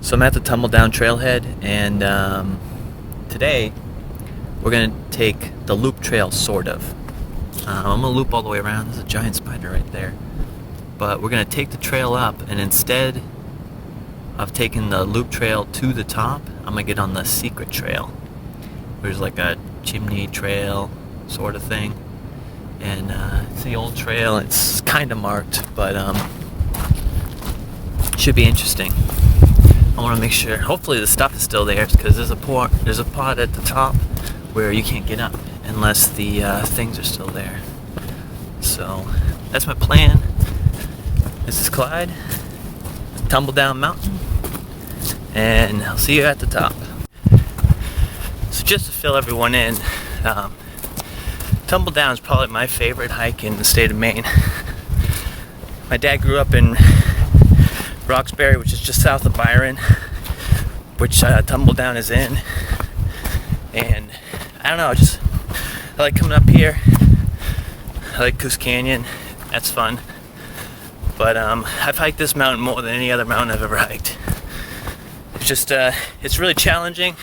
So I'm at the Tumbledown trailhead, and today we're going to take the loop trail, sort of. I'm going to loop all the way around. There's a giant spider right there. But we're going to take the trail up, and instead of taking the loop trail to the top, I'm going to get on the secret trail. There's like a chimney trail sort of thing. And it's the old trail. It's kind of marked, but should be interesting. I want to make sure, hopefully the stuff is still there, because there's a pod at the top where you can't get up unless the things are still there. So that's my plan. This is Clyde, Tumbledown Mt, and I'll see you at the top. So just to fill everyone in, Tumbledown is probably my favorite hike in the state of Maine. My dad grew up in Roxbury, which is just south of Byron, which Tumbledown is in, and I don't know, I like coming up here. I like Goose Canyon, that's fun, but I've hiked this mountain more than any other mountain I've ever hiked. It's really challenging.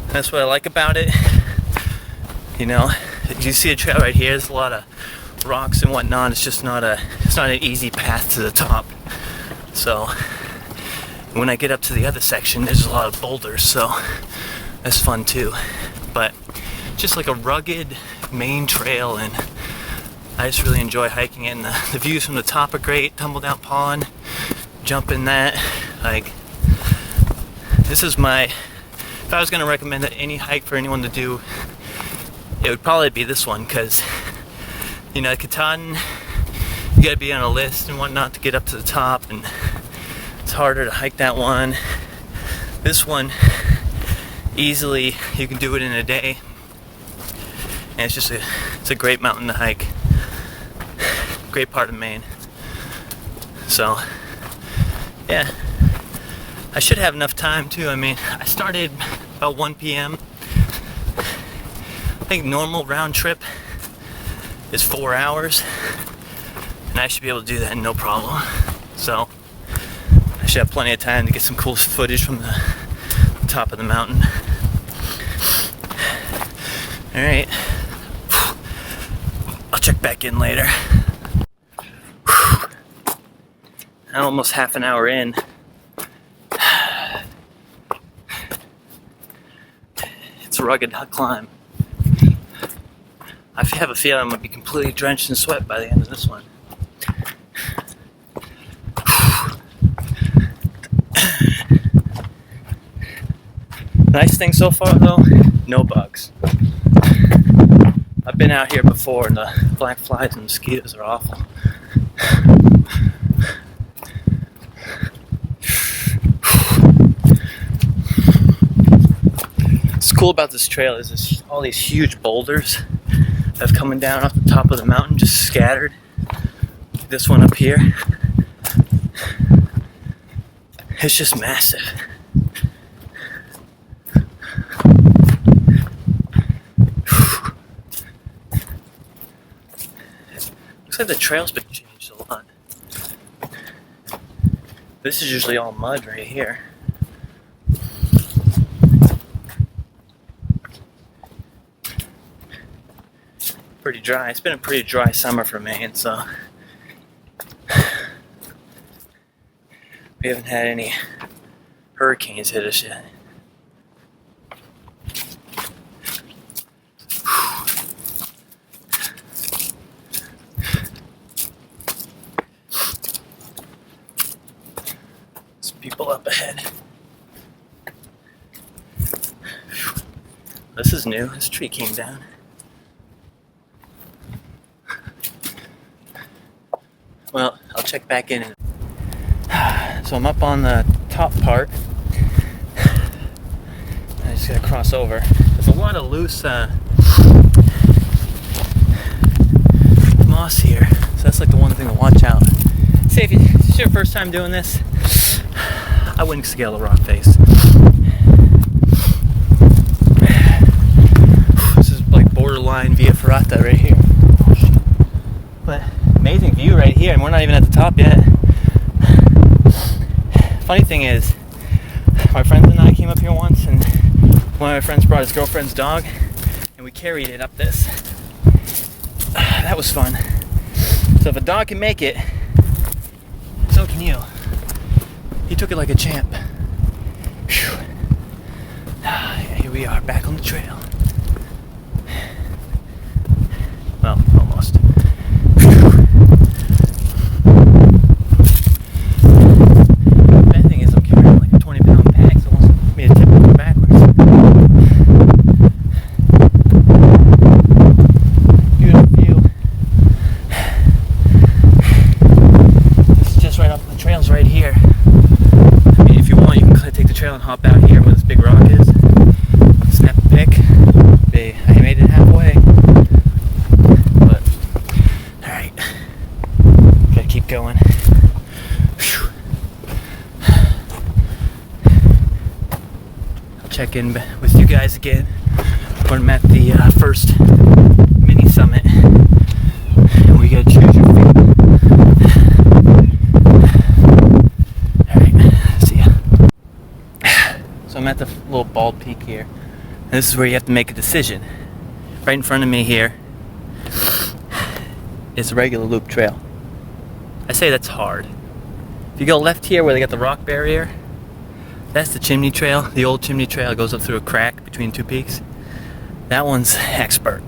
That's what I like about it. You know, you see a trail right here, there's a lot of rocks and whatnot. It's not an easy path to the top. So when I get up to the other section, there's a lot of boulders, so that's fun too. But just like a rugged main trail, and I just really enjoy hiking it. And the views from the top are great. Tumbledown Pond, jump in that. Like, this is if I was going to recommend any hike for anyone to do, it would probably be this one, because you know, Katahdin, you gotta be on a list and whatnot to get up to the top, and it's harder to hike that one. This one, easily, you can do it in a day, and it's a great mountain to hike. Great part of Maine. So, yeah, I should have enough time too. I mean, I started about 1 p.m. I think normal round trip is 4 hours, and I should be able to do that no problem. So I should have plenty of time to get some cool footage from the top of the mountain. Alright, I'll check back in later. I'm almost half an hour in. It's a rugged climb. I have a feeling I'm going to be completely drenched in sweat by the end of this one. Nice thing so far though, no bugs. I've been out here before, and the black flies and mosquitoes are awful. What's cool about this trail is all these huge boulders that's coming down off the top of the mountain, just scattered. This one up here, it's just massive. Looks like the trail's been changed a lot. This is usually all mud right here. Pretty dry. It's been a pretty dry summer for Maine, so we haven't had any hurricanes hit us yet. Some people up ahead. This is new. This tree came down. Well, I'll check back in. So I'm up on the top part. I just gotta cross over. There's a lot of loose moss here, so that's like the one thing to watch out. Say if it's your first time doing this, I wouldn't scale the rock face. This is like borderline Via Ferrata right here. But amazing view right here, and we're not even at the top yet. Funny thing is, My friends and I came up here once, and one of my friends brought his girlfriend's dog, and we carried it up this. That was fun. So if a dog can make it, so can you. He took it like a champ. Whew. Here we are, back on the trail. Well, almost. Bad thing is I'm carrying like a 20-pound bag, so it wants me to tip over backwards. Beautiful view. This is just right off the trails right here. I mean, if you want, you can take the trail and hop out here where this big rock is. Snap a pic. I made it halfway. But, alright. Gotta keep going. Whew. I'll check in with you guys again when I'm at the first mini summit. And we gotta choose your feet. Alright, see ya. So I'm at the little bald peak here. And this is where you have to make a decision. Right in front of me here is a regular loop trail. I say that's hard. If you go left here where they got the rock barrier, that's the chimney trail. The old chimney trail goes up through a crack between two peaks. That one's expert.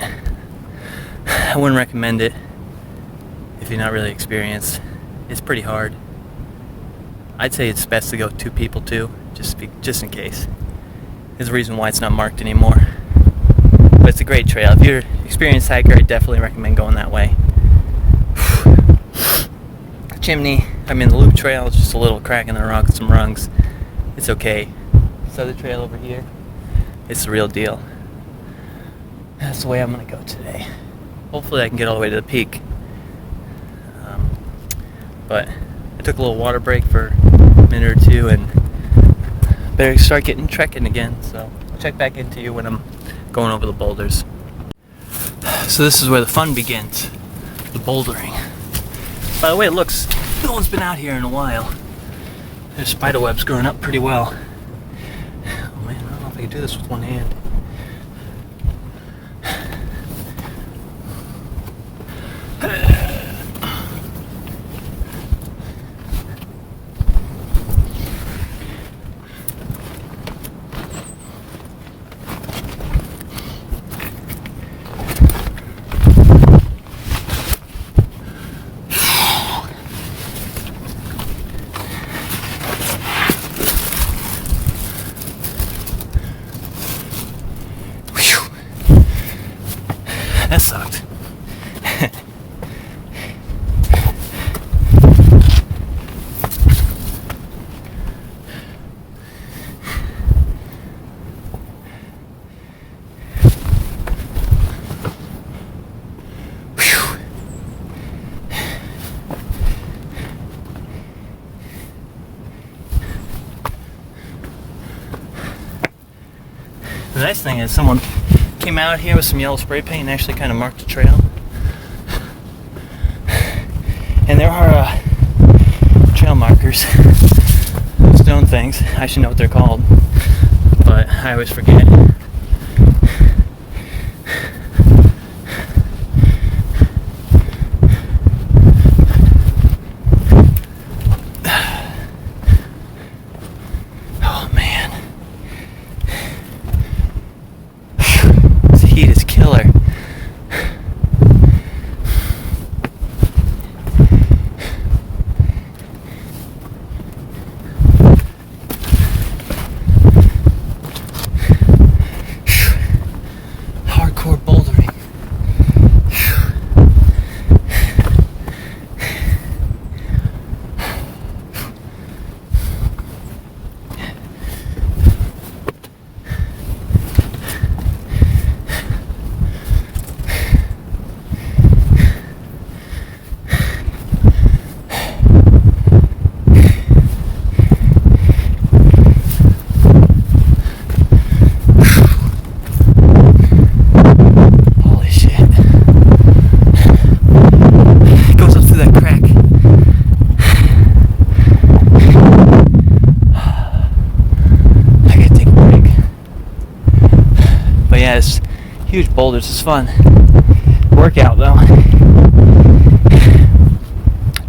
I wouldn't recommend it if you're not really experienced. It's pretty hard. I'd say it's best to go 2 people too, just in case. There's a reason why it's not marked anymore. But it's a great trail. If you're an experienced hiker, I definitely recommend going that way. The loop trail is just a little crack in the rock with some rungs. It's okay. This other trail over here, it's the real deal. That's the way I'm gonna go today. Hopefully I can get all the way to the peak. But I took a little water break for a minute or two and better start getting trekking again. So I'll check back into you when I'm going over the boulders. So this is where the fun begins, the bouldering. By the way, it looks, no one's been out here in a while. There's spider webs growing up pretty well. Oh man, I don't know if I can do this with one hand. That sucked. The nice thing is someone came out here with some yellow spray paint and actually kind of marked the trail. And there are trail markers, stone things. I should know what they're called, but I always forget. Oh man. This heat is killer. yeah, it's huge boulders. It's fun. Workout though.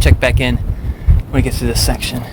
Check back in when we get to this section.